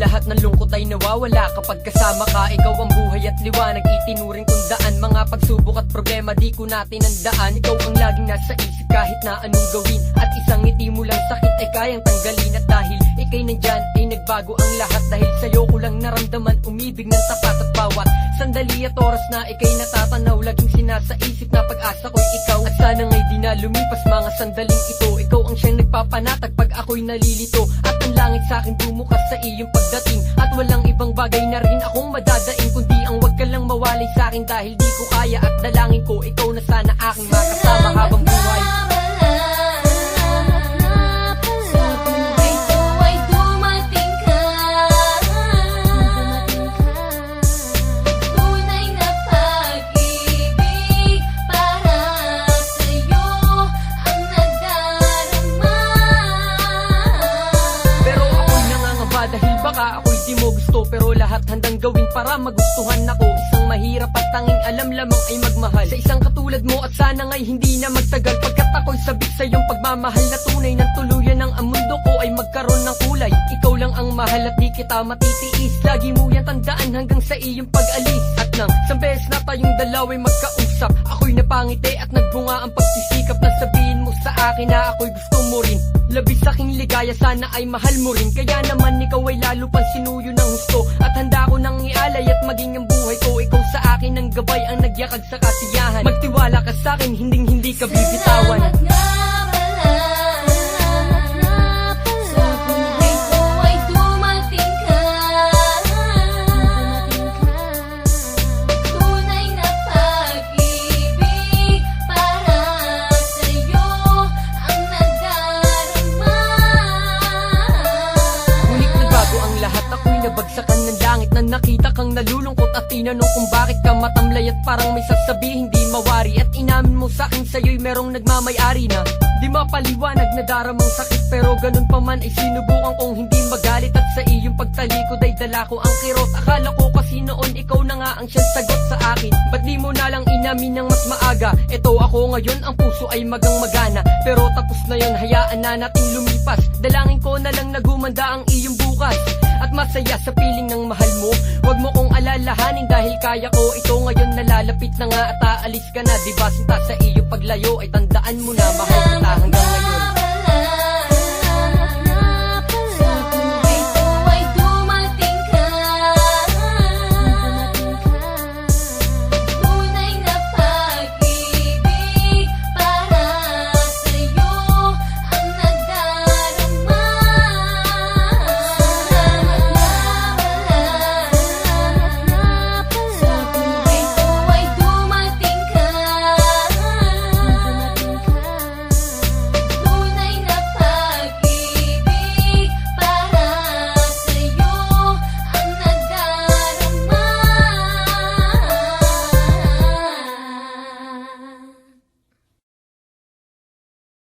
Lahat ng lungkot ay nawawala kapag kasama ka. Ikaw ang buhay at liwanag, itinuring kong daan. Mga pagsubok at problema di ko natin tinandaan. Ikaw ang laging nasa isip kahit na anong gawin. At isang ngiti mo lang sakit ay kayang tanggalin. At dahil ika'y nandyan ay nagbago ang lahat. Dahil sa'yo ko lang naramdaman umibig ng tapat. At bawat sandali at oras na ika'y natatanaw, laging sinasaisip na pag-asa ko'y ikaw. At sana nga'y di na lumipas mga sandaling ito. Ikaw ang siyang nagpapanatag pag ako'y nalilito. At ang langit sa'kin bumukas sa iyong pagdating. At walang ibang bagay na rin akong madadaing, kundi ang wag ka lang mawalay sa'kin. Dahil di ko kaya at dalangin ko ikaw na sana aking makasama habang buhay. Dahil baka ako'y di mo gusto, pero lahat handang gawin para magustuhan ako. Isang mahirap at tanging alam lamang ay magmahal sa isang katulad mo, at sana nga'y hindi na magtagal. Pagkat ako'y sabik sa iyong pagmamahal na tunay ng tuluyan ng ang mundo ko ay magkaroon ng kulay. Ikaw lang ang mahal at di kita matitiis. Lagi mo yan tandaan hanggang sa iyong pag-alis. At nang isang beses na tayong dalawa'y magkausap, ako'y napangiti at nagbunga ang pagsisikap na sabihin mo sa akin na ako'y gusto mo rin. Labis aking ligaya, sana ay mahal mo rin. Kaya naman ikaw ay lalo pang sinuyo ng husto. At handa ko nang ialay at maging ang buhay ko. Ikaw sa akin ang gabay, ang nagyakag sa kasiyahan. Magtiwala ka sa akin, hindi ka bibitawan. Nabagsakan ng langit na nakita kang nalulungkot at tinanong kung bakit ka matamlay at parang may sasabihin di mawari. At inamin mo sa'kin sa'yo'y merong nagmamayari na di mapaliwanag na daramang sakit. Pero ganun pa man ay sinubukan kong hindi magalit. At sa iyong pagtalikod ay dala ko ang kirot. Akala ko kasi noon ikaw na nga ang siyang sagot sa akin. Ba't di mo na lang inamin ng mas maaga? Eto ako ngayon, ang puso ay magang magana. Pero tapos na yun, hayaan na nating lumipas. Dalangin ko na lang na gumanda ang iyong bukas at masaya sa piling ng mahal mo. Huwag mo kong alalahanin dahil kaya ko ito. Ngayon nalalapit na nga at aalis ka na. Diba sinta sa iyong paglayo ay tandaan mo na mahal